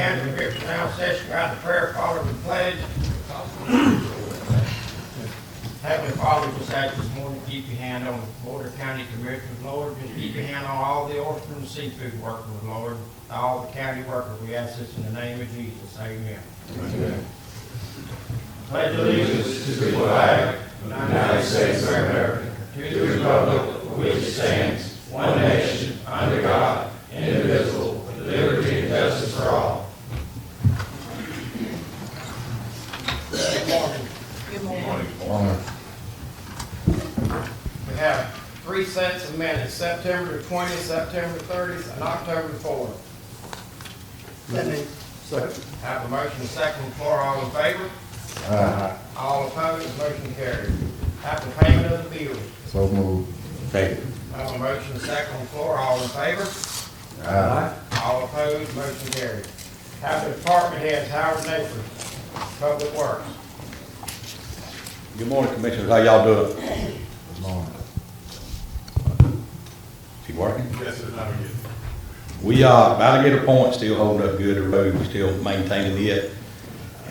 hand to the now session, got the prayer, follow the pledge. Heavenly Father, just ask this morning, keep your hand on the Boulder County Commissioners, Lord. Just keep your hand on all the orphan and seafood workers, Lord. All the county workers, we ask this in the name of Jesus. Amen. Amen. Pledge allegiance to the flag of the United States of America, to the republic for which it stands, one nation, under God, indivisible, with liberty and justice for all. Good morning. Good morning. We have 3 sets of minutes, September the 20th, September 30th, and October the 4th. Second. Have a motion second on the floor, all in favor? All opposed, motion carried. Have the payment of the bills. So moved. Second. Have a motion second on the floor, all in favor? All opposed, motion carried. Have the department heads, Howard Napier, Public Works. Good morning, Commissioners. How y'all doing? Good morning. She working? Yes, sir, now we get. We, Alligator Point still holding up good. The road, we still maintaining it.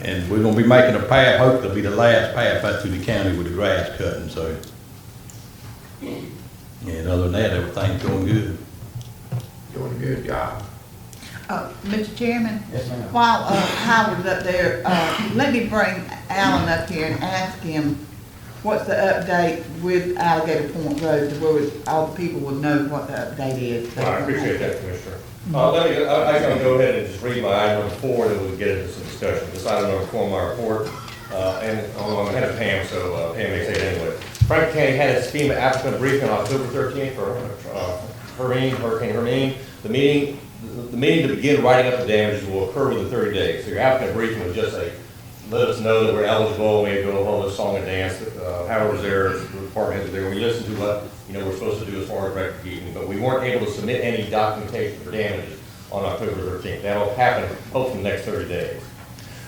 And we're gonna be making a path, hopefully it'll be the last path out through the county with the grass cutting, so. And other than that, everything's going good. Doing a good job. Mr. Chairman, Yes, ma'am. while Howard's up there, let me bring Alan up here and ask him what's the update with Alligator Point Road, to where all the people would know what the update is. I appreciate that, Commissioner. I'm going to go ahead and just read my item number 4, then we'll get into some discussion. This item number 4 in my report, and I'm ahead of Pam, so Pam may say it anyway. Franklin County had its FEMA applicant briefing on October 13th for Hurricane Hermine. The meeting to begin writing up the damages will occur within 30 days. So your applicant briefing was just let us know that we're eligible, we go home with a song and dance. Howard was there, the department heads were there. We listened to what we're supposed to do as far as record keeping, but we weren't able to submit any documentation for damages on October 13th. That'll happen hopefully in the next 30 days.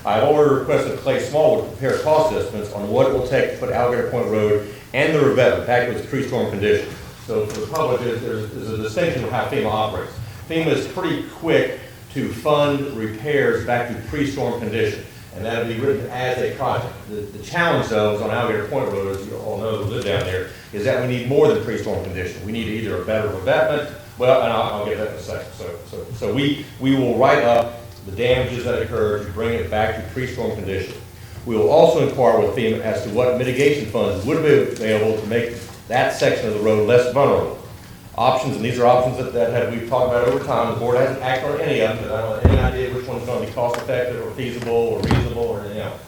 I've already requested Clay Smallwood to prepare cost estimates on what it will take to put Alligator Point Road and the revetment back to its pre-storm condition. So for the public, there's a distinction of how FEMA operates. FEMA is pretty quick to fund repairs back to pre-storm condition, and that'll be written as a project. The challenge, though, is on Alligator Point Road, as you all know who live down there, is that we need more than pre-storm condition. We need either a better revetment, well, and I'll get that in a second. So we will write up the damages that occurred to bring it back to pre-storm condition. We will also inquire with FEMA as to what mitigation funds would be available to make that section of the road less vulnerable. Options, and these are options that we've talked about over time. The board hasn't acted on any of them, because I don't have any idea which one's going to be cost effective or feasible or reasonable or anything else.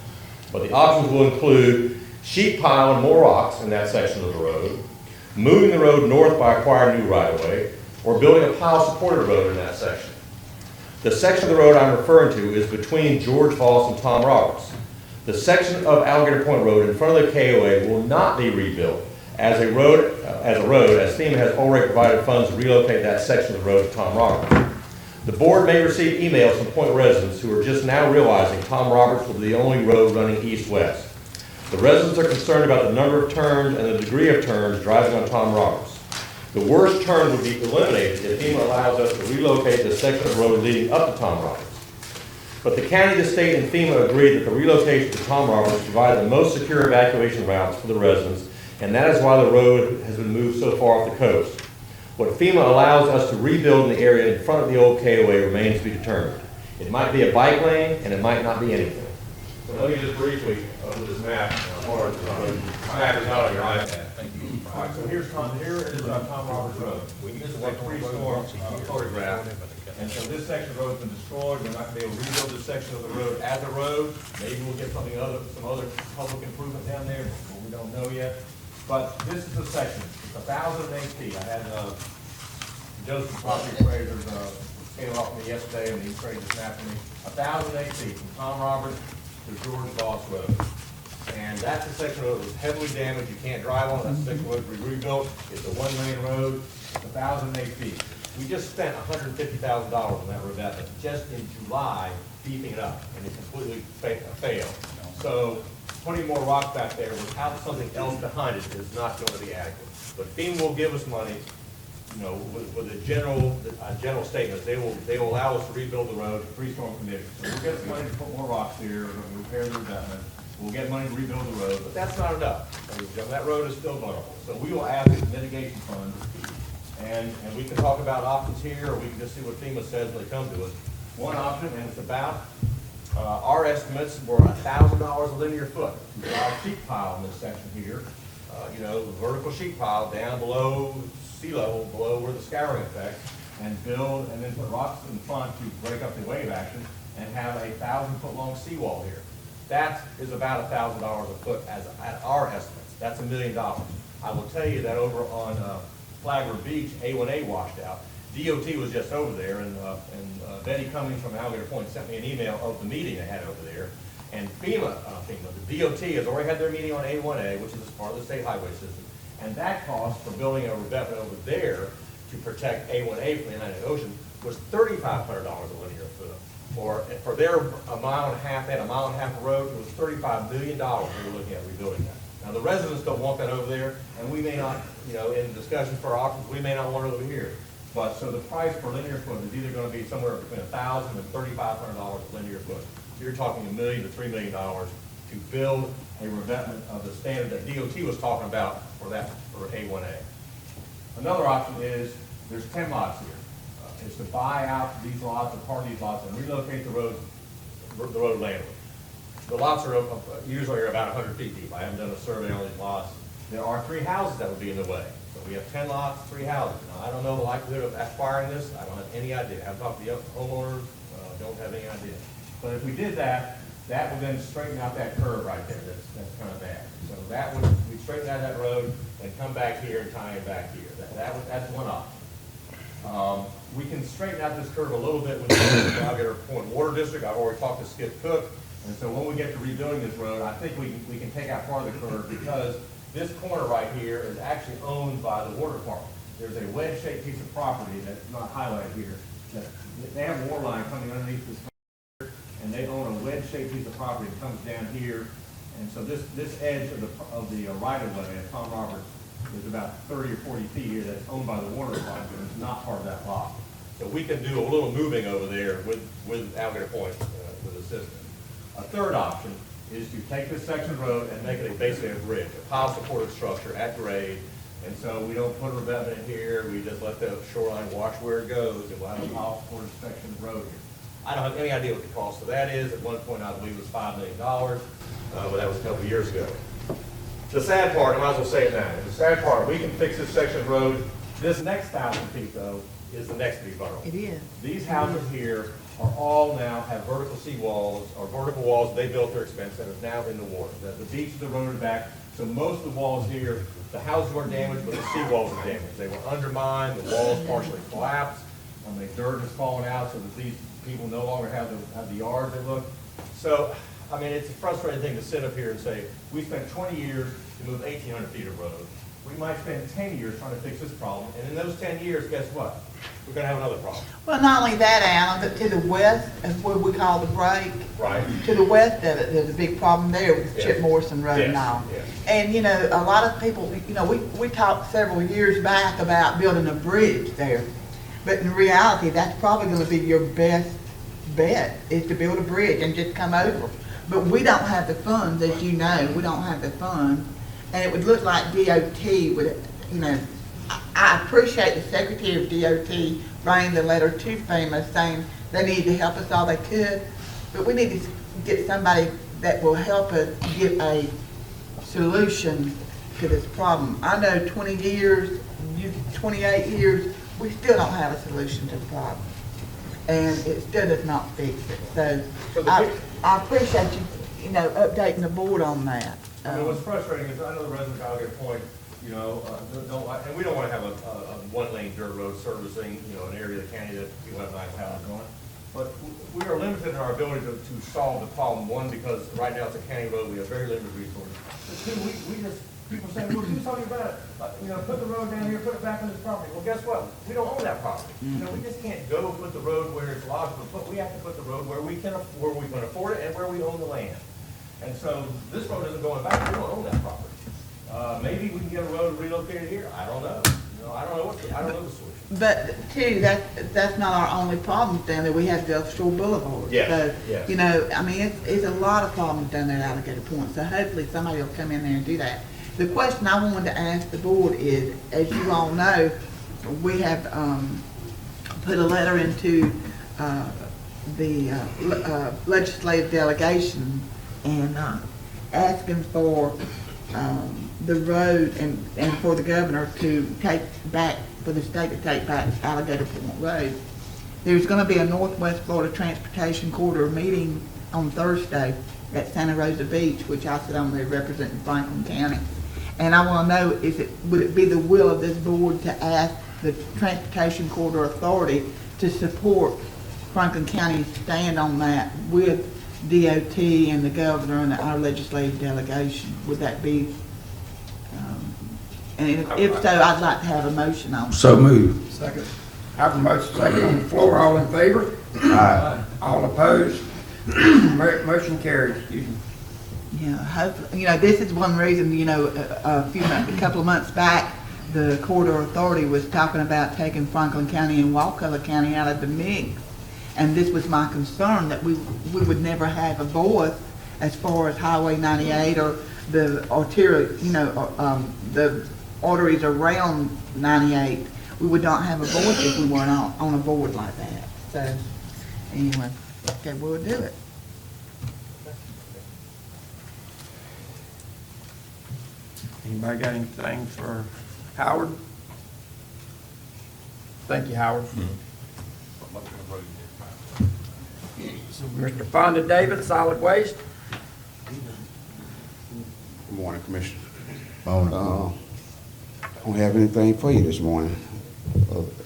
But the options will include sheet piling more rocks in that section of the road, moving the road north by acquiring new right-of-way, or building a pile-supported road in that section. The section of the road I'm referring to is between George Voss and Tom Roberts. The section of Alligator Point Road in front of the KOA will not be rebuilt as a road, as FEMA has already provided funds to relocate that section of the road to Tom Roberts. The board may receive emails from Point residents who are just now realizing Tom Roberts will be the only road running east-west. The residents are concerned about the number of turns and the degree of turns driving on Tom Roberts. The worst turn would be eliminated if FEMA allows us to relocate the section of road leading up to Tom Roberts. But the county, the state, and FEMA agreed that the relocation to Tom Roberts provided the most secure evacuation routes for the residents, and that is why the road has been moved so far off the coast. What FEMA allows us to rebuild in the area in front of the old KOA remains to be determined. It might be a bike lane, and it might not be anything. So let me just briefly, with this map, my map is not on your iPad. Thank you. All right, so here is Tom Roberts Road. This is a pre-storm photograph. And so this section of the road has been destroyed. We're not going to be able to rebuild this section of the road as a road. Maybe we'll get some other public improvement down there, but we don't know yet. But this is the section. It's 1,008 feet. I had Joseph Property Appraisers came off me yesterday, and he appraised this map for me. 1,008 feet from Tom Roberts to George Voss Road. And that's the section of road that was heavily damaged. You can't drive on it. That's the section road we rebuilt. It's a one-lane road. It's 1,008 feet. We just spent $150,000 on that revetment just in July beefing it up, and it completely failed. So 20 more rocks back there without something else behind it is not going to be adequate. But FEMA will give us money you know, with a general statement, they will allow us to rebuild the road, free-storm conditions. So we'll get some money to put more rocks here, we'll repair the revetment, we'll get money to rebuild the road, but that's not enough. That road is still vulnerable. So we will add these mitigation funds, and we can talk about options here, or we can just see what FEMA says when they come to us. One option, and it's about, our estimates were $1,000 a linear foot. We got a sheet pile in this section here, you know, vertical sheet pile down below sea level, below where the scouring affects, and build, and then put rocks in front to break up the wave action, and have a 1,000-foot long seawall here. That is about $1,000 a foot at our estimates. That's $1 million. I will tell you that over on Flagler Beach, A1A washed out. DOT was just over there, and Betty Cummings from Alligator Point sent me an email of the meeting they had over there. And the DOT has already had their meeting on A1A, which is part of the state highway system. And that cost for building a revetment over there to protect A1A from the Atlantic Ocean was $3,500 a linear foot. Or for their a mile and a half of road, it was $35 million we were looking at rebuilding that. Now, the residents don't want that over there, and we may not, you know, in discussions for our options, we may not want it over here. But, so the price per linear foot is either gonna be somewhere between $1,000 and $3,500 a linear foot. So you're talking $1 million to $3 million to build a revetment of the standard that DOT was talking about for that, for A1A. Another option is, there's 10 lots here. Is to buy out these lots, or part of these lots, and relocate the road landward. The lots are usually are about 100 feet deep. I haven't done a survey on these lots. There are 3 houses that would be in the way. So we have 10 lots, 3 houses. Now, I don't know the likelihood of acquiring this. I don't have any idea. I haven't talked to the homeowners, don't have any idea. But if we did that, that would then straighten out that curve right there. That's kind of bad. So that would, we'd straighten out that road and come back here and tie it back here. That's one option. We can straighten out this curve a little bit with the Alligator Point Water District. I've already talked to Skip Cook, and so when we get to rebuilding this road, I think we can take out part of the curve, because this corner right here is actually owned by the water department. There's a wedge-shaped piece of property that's not highlighted here. That they have a water line coming underneath this, and they own a wedge-shaped piece of property that comes down here. And so this edge of the right-of-way at Tom Roberts is about 30 or 40 feet here that's owned by the water department, and it's not part of that lot. So we can do a little moving over there with Alligator Point, with the system. A third option is to take this section of road and make it basically a bridge, a pile-supported structure at grade. And so we don't put a revetment in here, we just let the shoreline wash where it goes, and we'll have a pile-supported section of road here. I don't have any idea what the cost of that is. At one point, I believe it was $5 million, but that was a couple of years ago. The sad part, I might as well say it now, the sad part, we can fix this section of road. This next 1,000 feet, though, is the next to be vulnerable. It is. These houses here are all now have vertical sea walls, or vertical walls they built at their expense, that is now in the water. The beaches are eroded back, so most of the walls here, the houses weren't damaged, but the sea walls were damaged. They were undermined, the walls partially collapsed, the dirt has fallen out, so that these people no longer have the yards they look. So, I mean, it's a frustrating thing to sit up here and say, we spent 20 years to move 1,800 feet of road. We might spend 10 years trying to fix this problem, and in those 10 years, guess what? We're gonna have another problem. Well, not only that, Alan, but to the west, is what we call the break. Right. To the west of it, there's a big problem there with Yes. Chip Morrison Road and Yes, all. yes. And, you know, a lot of people, you know, we talked several years back about building a bridge there. But in reality, that's probably gonna be your best bet, is to build a bridge and just come over. But we don't have the funds, as you know, we don't have the funds. And it would look like DOT would, you know, I appreciate the Secretary of DOT writing the letter to FEMA saying they need to help us all they could, but we need to get somebody that will help us get a solution to this problem. I know 20 years, 28 years, we still don't have a solution to the problem. And it still does not fix it. So I appreciate you know, updating the board on that. I mean, what's frustrating is I know the residents of Alligator Point, you know, don't like, and we don't want to have a one-lane dirt road servicing, you know, an area of the county that people have nice houses on. But we are limited in our ability to solve the problem. One, because right now it's a county road, we have very limited resources. But two, we just, people say, well, do something about it. You know, put the road down here, put it back on this property. Well, guess what? We don't own that property. You know, we just can't go put the road where it's logical, but we have to put the road where we can afford it and where we own the land. And so this road isn't going back, we don't own that property. Maybe we can get a road relocated here, I don't know. You No, I don't know the solution. But too, that's not our only problem down there. We have Gulf Shore Boulevard. Yes, So, yes. you know, I mean, it's a lot of problems down there at Alligator Point. So hopefully somebody will come in there and do that. The question I wanted to ask the board is, as you all know, we have, put a letter into, the legislative delegation and, asking for, the road and for the governor to take back, for the state to take back Alligator Point Road. There's gonna be a Northwest Florida Transportation Corridor meeting on Thursday at Santa Rosa Beach, which I sit on there representing Franklin County. And I wanna know, would it be the will of this board to ask the Transportation Corridor Authority to support Franklin County's stand on that with DOT and the governor and our legislative delegation? Would that be, and if so, I'd like to have a motion on it. So move. Second. Have a motion second on the floor, all in favor? Aye. All opposed? Motion carried, excuse me. Yeah, hopefully, you know, this is one reason, you know, a couple of months back, the Corridor Authority was talking about taking Franklin County and Wakulla County out of the mix. And this was my concern, that we would never have a voice as far as Highway 98 or the arterial, you know, the arteries around 98. We would not have a voice if we weren't on a board like that. So, anyway, okay, we'll do it. Anybody got anything for Howard? Thank you, Howard. So, Mr. Fonda David, Solid Waste. Good morning, Commissioner. Morning. I don't have anything for you this morning,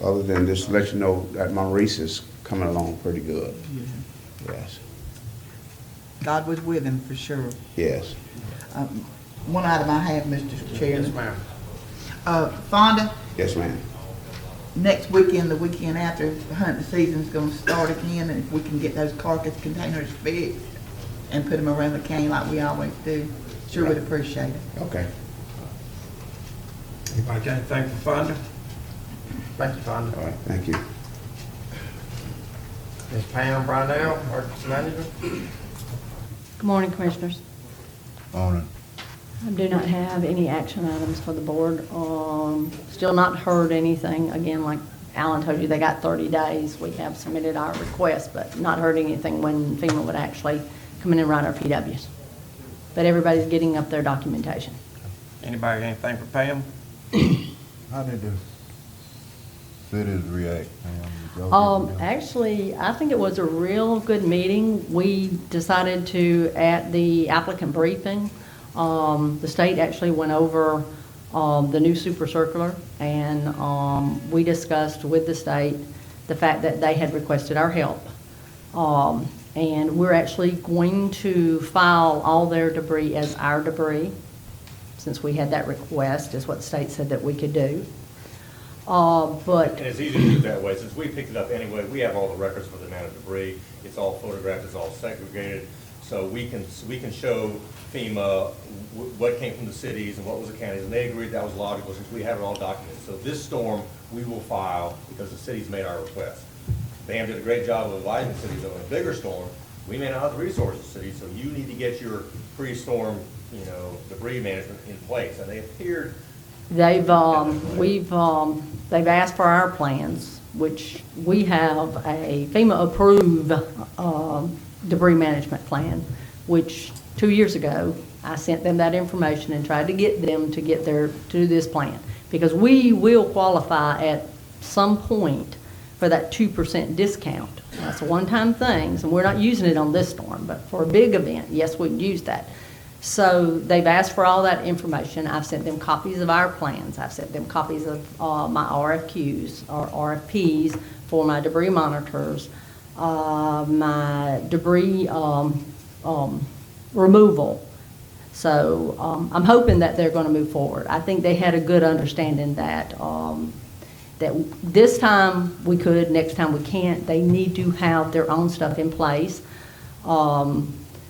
other than just to let you know that my race is coming along pretty good. Yes, God was with him for sure. yes. One item I have, Mr. Chairman. Yes, ma'am. Fonda, Yes, ma'am. next weekend, the weekend after, hunting season's gonna start again, and if we can get those carcass containers fixed and put them around the cane like we always do, sure would appreciate it. Okay. Anybody got anything for Fonda? Thank you, All Fonda. right, thank you. Ms. Pam Brownell, Emergency Manager. Good morning, Commissioners. Morning. I do not have any action items for the board. Still not heard anything. Again, like Alan told you, they got 30 days. We have submitted our request, but not heard anything when FEMA would actually come in and write our PWs. But everybody's getting up their documentation. Anybody got anything for Pam? How did the cities react, Pam? Did y'all get them? Actually, I think it was a real good meeting. We decided to, at the applicant briefing, the state actually went over the new super circular, and we discussed with the state the fact that they had requested our help. And we're actually going to file all their debris as our debris, since we had that request, is what the state said that we could do. But And it's easy to do it that way, since we picked it up anyway, we have all the records for the amount of debris, it's all photographed, it's all segregated, so we can show FEMA what came from the cities and what was the counties, and they agreed that was logical, since we have it all documented. So this storm, we will file, because the cities made our request. Bam did a great job of advising the cities on a bigger storm, we may not have the resources, cities, so you need to get your pre-storm, debris management in place, and they appeared. they've asked for our plans, which we have a FEMA-approved debris management plan, which 2 years ago, I sent them that information and tried to get them to do this plan. Because we will qualify at some point for that 2% discount. That's a one-time thing, and we're not using it on this storm, but for a big event, yes, we'd use that. So they've asked for all that information. I've sent them copies of our plans. I've sent them copies of my RFQs or RFPs for my debris monitors, my debris removal. So I'm hoping that they're going to move forward. I think they had a good understanding that that this time we could, next time we can't. They need to have their own stuff in place.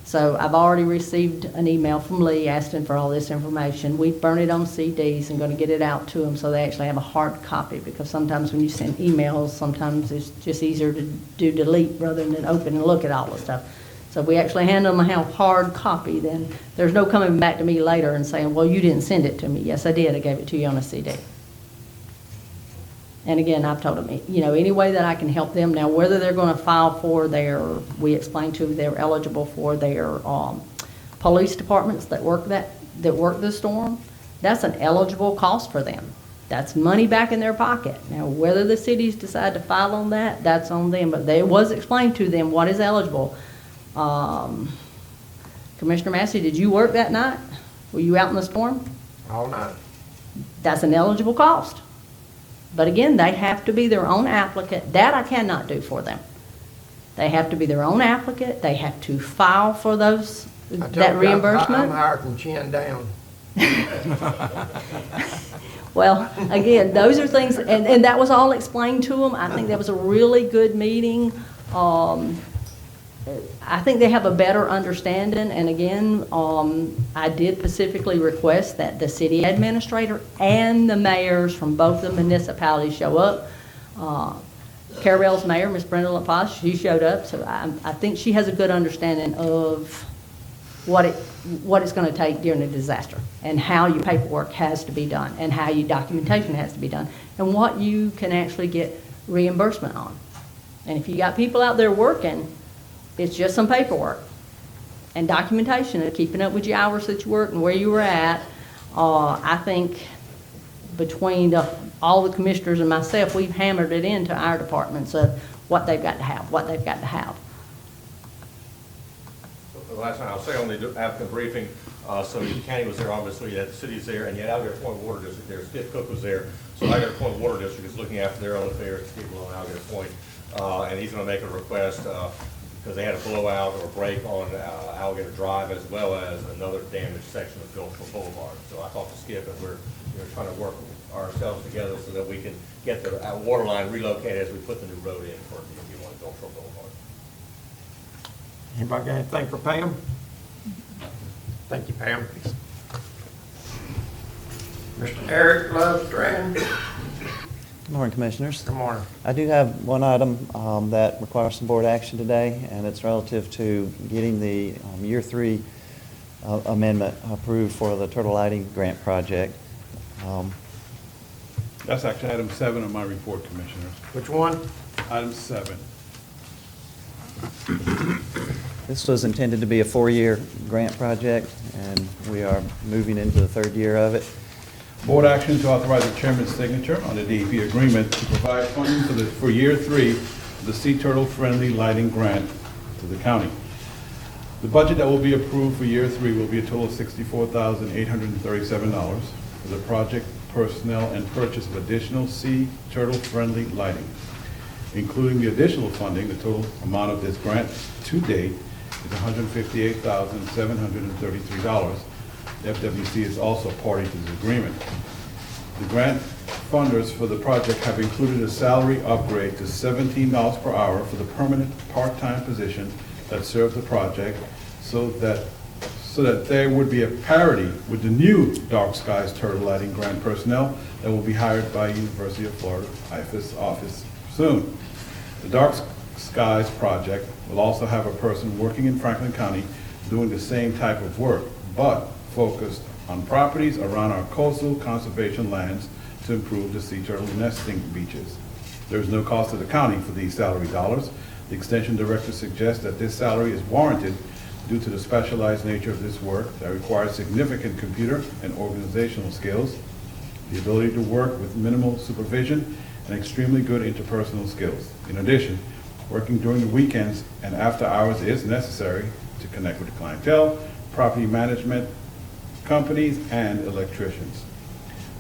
So I've already received an email from Lee asking for all this information. We burn it on CDs and going to get it out to them so they actually have a hard copy, because sometimes when you send emails, sometimes it's just easier to do delete rather than open and look at all the stuff. So if we actually hand them a hard copy, then there's no coming back to me later and saying, well, you didn't send it to me. Yes, I did. I gave it to you on a CD. And again, I've told them, any way that I can help them. Now, whether they're going to file for we explained to them they're eligible for their police departments that work the storm, that's an eligible cost for them. That's money back in their pocket. Now, whether the cities decide to file on that, that's on them. But it was explained to them what is eligible. Commissioner Massey, did you work that night? Were you out in the storm? All night. That's an eligible cost. But again, they have to be their own applicant. That I cannot do for them. They have to be their own applicant. They have to file for that reimbursement. I'm hired from chin down. Well, again, those are things, and that was all explained to them. I think that was a really good meeting. I think they have a better understanding, and again, I did specifically request that the city administrator and the mayors from both the municipalities show up. Carabelle's mayor, Ms. Brenda LaPaz, she showed up, so I think she has a good understanding of what it's going to take during a disaster, and how your paperwork has to be done, and how your documentation has to be done, and what you can actually get reimbursement on. And if you got people out there working, it's just some paperwork and documentation and keeping up with your hours that you work and where you were at. I think between all the commissioners and myself, we've hammered it into our departments of what they've got to have, what they've got to have. The last time, I'll say on the applicant briefing, so the county was there, obviously, you had the cities there, and you had Alligator Point Water District there, Skip Cook was there. So Alligator Point Water District is looking after their own affairs, people on Alligator Point, and he's gonna make a request, because they had a blowout or break on Alligator Drive, as well as another damaged section of Gulfport Boulevard. So I talked to Skip, and we're trying to work ourselves together so that we can get the water line relocated as we put the new road in for DOT 1 Gulfport Boulevard. Anybody got anything for Pam? Thank you, Pam. Mr. Eric Love Strand. Good morning, Commissioners. Good morning. I do have one item that requires some board action today, and it's relative to getting the year 3 amendment approved for the turtle lighting grant project. That's actually item 7 on my report, Commissioners. Which one? Item 7. This was intended to be a 4-year grant project, and we are moving into the 3rd year of it. Board action to authorize the chairman's signature on the DEP agreement to provide funding for year 3 of the Sea Turtle Friendly Lighting Grant to the county. The budget that will be approved for year 3 will be a total of $64,837 for the project personnel and purchase of additional Sea Turtle Friendly lighting. Including the additional funding, the total amount of this grant to date is $158,733. The FWC is also party to this agreement. The grant funders for the project have included a salary upgrade to $17 per hour for the permanent part-time position that serves the project, so that there would be a parity with the new Dark Skies Turtle Lighting Grant personnel that will be hired by University of Florida IFAS office soon. The Dark Skies project will also have a person working in Franklin County doing the same type of work, but focused on properties around our coastal conservation lands to improve the sea turtle nesting beaches. There is no cost to the county for these salary dollars. The extension director suggests that this salary is warranted due to the specialized nature of this work that requires significant computer and organizational skills, the ability to work with minimal supervision, and extremely good interpersonal skills. In addition, working during the weekends and after hours is necessary to connect with the clientele, property management companies, and electricians.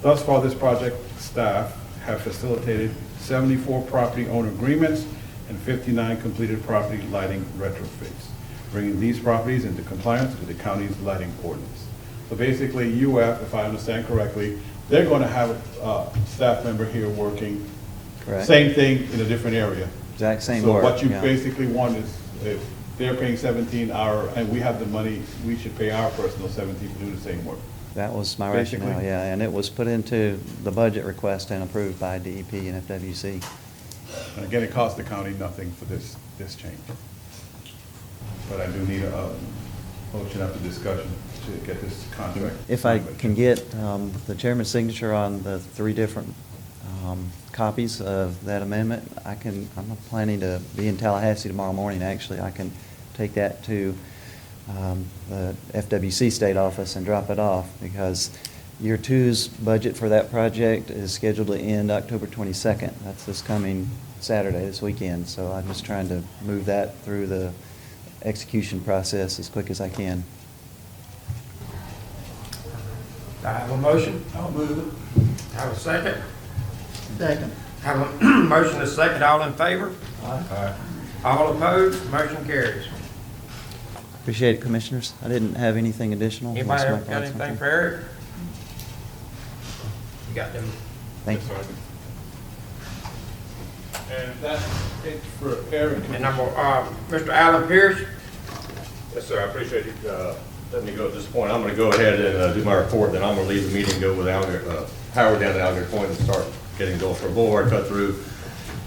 Thus far, this project staff have facilitated 74 property owner agreements and 59 completed property lighting retrofits, bringing these properties into compliance with the county's lighting ordinance. So basically, UF, if I understand correctly, they're going to have a staff member here working. Correct. Same thing in a different area. Exact same So work. what you yeah. basically want is, if they're paying 17 hour, and we have the money, we should pay our personnel 17 to do the same work. That was my Basically. rationale, yeah, and it was put into the budget request and approved by DEP and FWC. And again, it costs the county nothing for this change. But I do need a motion after discussion to get this contract. If I can get the chairman's signature on the 3 different copies of that amendment, I'm planning to be in Tallahassee tomorrow morning, actually. I can take that to the FWC state office and drop it off, because year 2's budget for that project is scheduled to end October 22nd. That's this coming Saturday, this weekend. So I'm just trying to move that through the execution process as quick as I can. I have a motion. I'll move it. Have a second. Second. Have a motion and a second. All in favor? All opposed? Motion carries. Appreciate it, Commissioners. I didn't have anything additional. Anybody Most of my else got thoughts went anything through. for Eric? You got them? Thank you. And that's it for Eric. And number, Mr. Alan Pierce? Yes, sir, I appreciate you letting me go at this point. I'm going to go ahead and do my report, then I'm going to leave the meeting and go with Howard down to Alligator Point and start getting Gulfport Boulevard cut through.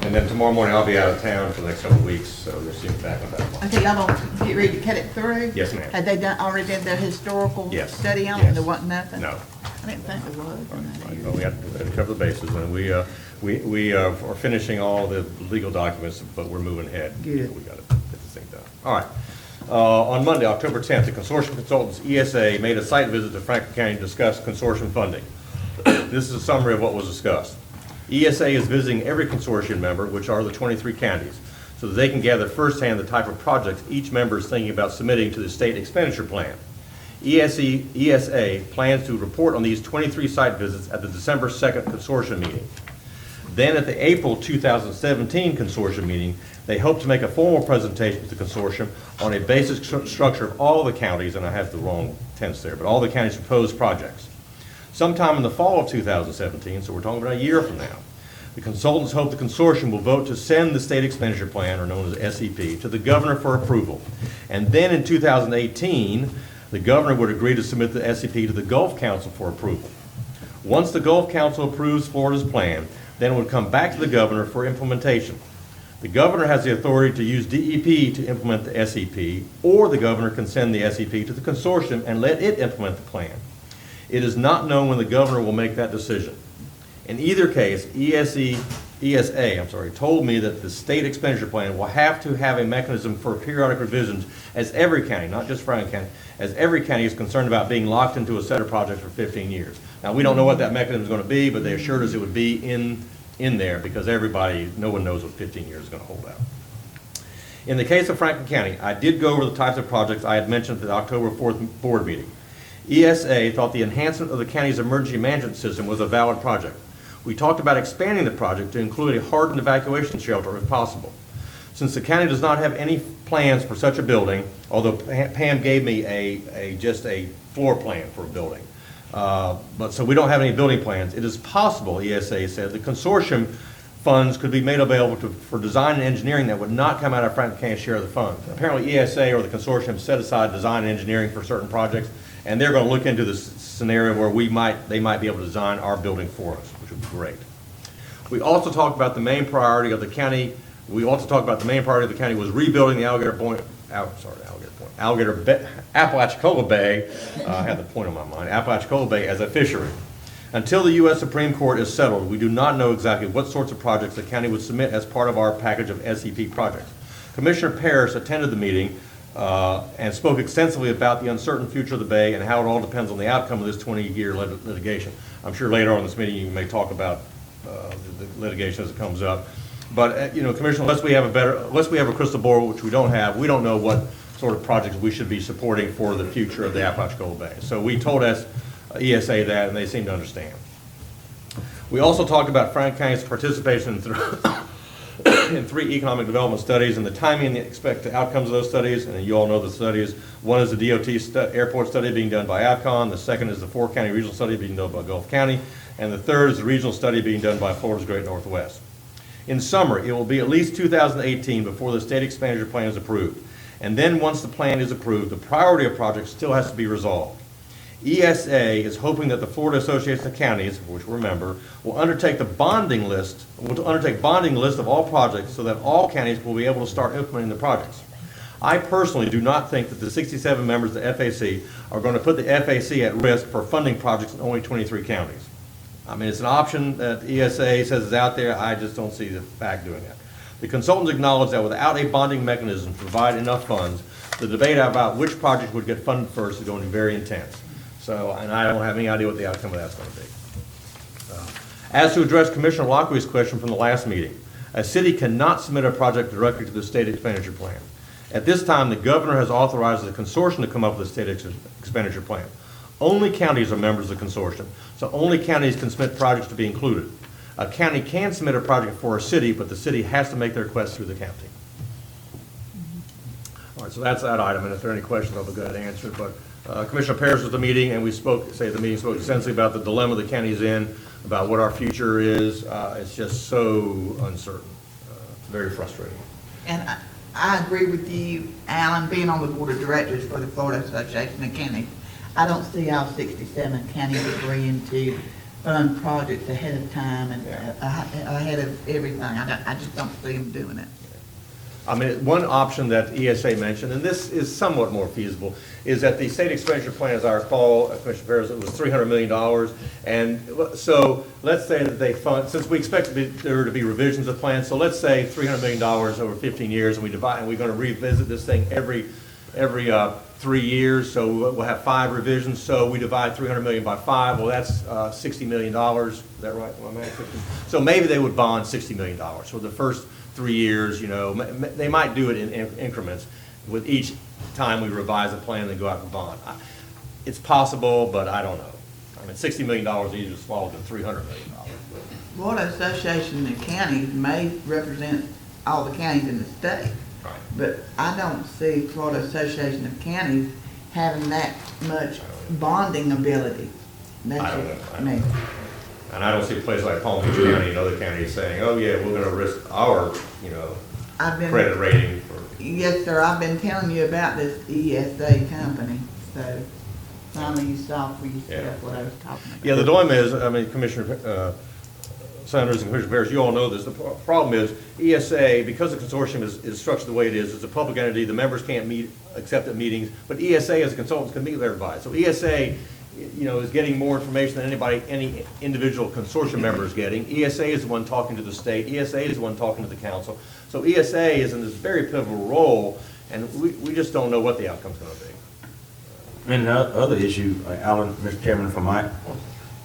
And then tomorrow morning, I'll be out of town for the next couple of weeks, so you'll see me back on that one. Okay, y'all gonna get ready to cut it through? Yes, ma'am. Had they already done their historical Yes. study on it? Yes. There wasn't nothing? No. I didn't think there was in that area. Well, we have to cover the bases, and we are finishing all the legal documents, but we're moving ahead. Good. We got to get this thing done. All right. On Monday, October 10th, the Consortium Consultants, ESA, made a site visit to Franklin County to discuss consortium funding. This is a summary of what was discussed. ESA is visiting every consortium member, which are the 23 counties, so that they can gather firsthand the type of projects each member is thinking about submitting to the state expenditure plan. ESA plans to report on these 23 site visits at the December 2nd consortium meeting. Then at the April 2017 consortium meeting, they hope to make a formal presentation to the consortium on a basic structure of all the counties, and I have the wrong tense there, but all the counties' proposed projects. Sometime in the fall of 2017, so we're talking about a year from now, the consultants hope the consortium will vote to send the state expenditure plan, or known as SEP, to the governor for approval. And then in 2018, the governor would agree to submit the SEP to the Gulf Council for approval. Once the Gulf Council approves Florida's plan, then it would come back to the governor for implementation. The governor has the authority to use DEP to implement the SEP, or the governor can send the SEP to the consortium and let it implement the plan. It is not known when the governor will make that decision. In either case, ESA told me that the state expenditure plan will have to have a mechanism for periodic revisions, as every county, not just Franklin County, as every county is concerned about being locked into a set of projects for 15 years. Now, we don't know what that mechanism is going to be, but they assured us it would be in there, because no one knows what 15 years is going to hold out. In the case of Franklin County, I did go over the types of projects I had mentioned at the October 4th board meeting. ESA thought the enhancement of the county's emergency management system was a valid project. We talked about expanding the project to include a hardened evacuation shelter if possible. Since the county does not have any plans for such a building, although Pam gave me just a floor plan for a building, but so we don't have any building plans, it is possible, ESA said, the consortium funds could be made available for design and engineering that would not come out of Franklin County's share of the funds. Apparently ESA or the consortium set aside design and engineering for certain projects, and they're going to look into this scenario where they might be able to design our building for us, which would be great. We also talked about the main priority of the county. Was rebuilding the Apalachicola Bay. I had the point on my mind. Apalachicola Bay as a fishery. Until the U.S. Supreme Court is settled, we do not know exactly what sorts of projects the county would submit as part of our package of SEP projects. Commissioner Parrish attended the meeting and spoke extensively about the uncertain future of the bay and how it all depends on the outcome of this 20-year litigation. I'm sure later on in this meeting you may talk about the litigation as it comes up. But Commissioner, unless we have a crystal ball, which we don't have, we don't know what sort of projects we should be supporting for the future of the Apalachicola Bay. So we told ESA that, and they seem to understand. We also talked about Franklin County's participation in 3 economic development studies and the timing and the expected outcomes of those studies. And you all know the studies. One is the DOT airport study being done by Avcon. The second is the 4-county regional study being done by Gulf County. And the third is the regional study being done by Florida's Great Northwest. In summary, it will be at least 2018 before the state expenditure plan is approved. And then, once the plan is approved, the priority of projects still has to be resolved. ESA is hoping that the Florida Association of Counties, which we're a member, will undertake bonding list of all projects so that all counties will be able to start implementing the projects. I personally do not think that the 67 members of the FAC are going to put the FAC at risk for funding projects in only 23 counties. I mean, it's an option that ESA says is out there. I just don't see the fact doing that. The consultants acknowledge that without a bonding mechanism to provide enough funds, the debate about which project would get funded first is going to be very intense. So, and I don't have any idea what the outcome of that's going to be. As to address Commissioner Lockwood's question from the last meeting, a city cannot submit a project directly to the state expenditure plan. At this time, the governor has authorized the consortium to come up with a state expenditure plan. Only counties are members of the consortium, so only counties can submit projects to be included. A county can submit a project for a city, but the city has to make their request through the county. All right, so that's that item, and if there are any questions, I'll be glad to answer. But Commissioner Parrish was at the meeting, and the meeting spoke extensively about the dilemma the county's in, about what our future is. It's just so uncertain. It's very frustrating. And I agree with you, Alan, being on the board of directors for the Florida Association of Counties. I don't see our 67 counties agreeing to fund projects ahead of time and ahead of everything. I just don't see them doing it. I mean, one option that ESA mentioned, and this is somewhat more feasible, is that the state expenditure plan, as I recall, Commissioner Ferris, it was $300 million. And so let's say that they fund, since we expect there to be revisions of plans, so let's say $300 million over 15 years, and we're going to revisit this thing every 3 years, so we'll have 5 revisions. So we divide 300 million by 5. Well, that's $60 million. Is that right? So maybe they would bond $60 million for the first 3 years. You know, they might do it in increments. With each time we revise a plan, they go out and bond. It's possible, but I don't know. I mean, $60 million is easier to swallow than $300 million. Florida Association of Counties may represent all the counties in the state. Right. But I don't see Florida Association of Counties having that much bonding ability. That's I don't just know. me. And I don't see a place like Palm Beach County and other counties saying, oh yeah, we're gonna risk our, credit rating for. Yes, sir, I've been telling you about this ESA company, so finally you saw for yourself what I was talking about. Yeah, the dilemma is, I mean, Commissioner Sanders and Commissioner Parrish, you all know this, the problem is ESA, because the consortium is structured the way it is, it's a public entity, the members can't meet, except at meetings, but ESA as a consultant can meet with everybody. So ESA, is getting more information than any individual consortium member is getting. ESA is the one talking to the state, ESA is the one talking to the council. So ESA is in this very pivotal role, and we just don't know what the outcome's gonna be. And the other issue, Alan, Mr. Chairman, if I might,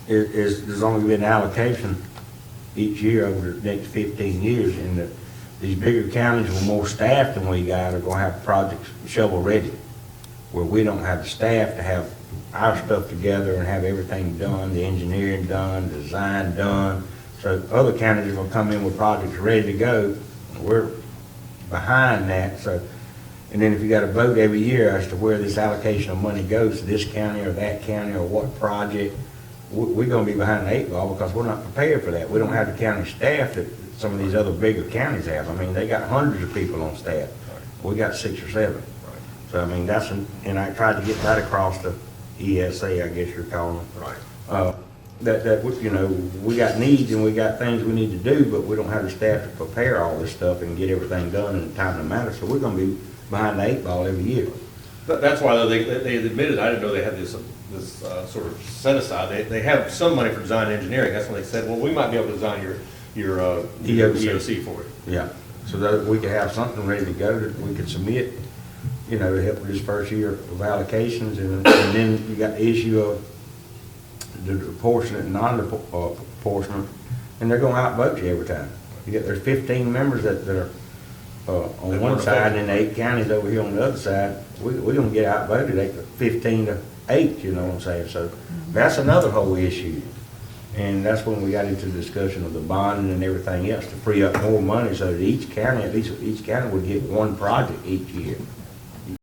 is there's only been allocation each year over the next 15 years, and these bigger counties with more staff than we got are gonna have projects shovel ready, where we don't have the staff to have our stuff together and have everything done, the engineering done, design done. So other counties are gonna come in with projects ready to go. We're behind that, so, and then if you got to vote every year as to where this allocation of money goes to this county or that county or what project, we're gonna be behind the 8 ball because we're not prepared for that. We don't have the county staff that some of these other bigger counties have. I mean, they got hundreds of people on staff. We got 6 or 7. So, I mean, and I tried to get that across to ESA, I guess you're calling it. Right. We got needs and we got things we need to do, but we don't have the staff to prepare all this stuff and get everything done in the time that matters. So we're gonna be behind the 8 ball every year. That's why they admitted, I didn't know they had this sort of set aside. They have some money for design and engineering. That's when they said, well, we might be able to design your EOC for it. Yeah, so that we could have something ready to go that we could submit, to help with this first year of allocations, and then you got the issue of the proportionate and non-proportionate, and they're gonna outvote you every time. There's 15 members that are on one side, and then 8 counties over here on the other side. We're gonna get outvoted 15 to 8, you know what I'm saying? So that's another whole issue. And that's when we got into the discussion of the bonding and everything else to free up more money so that each county, at least each county would get one project each year.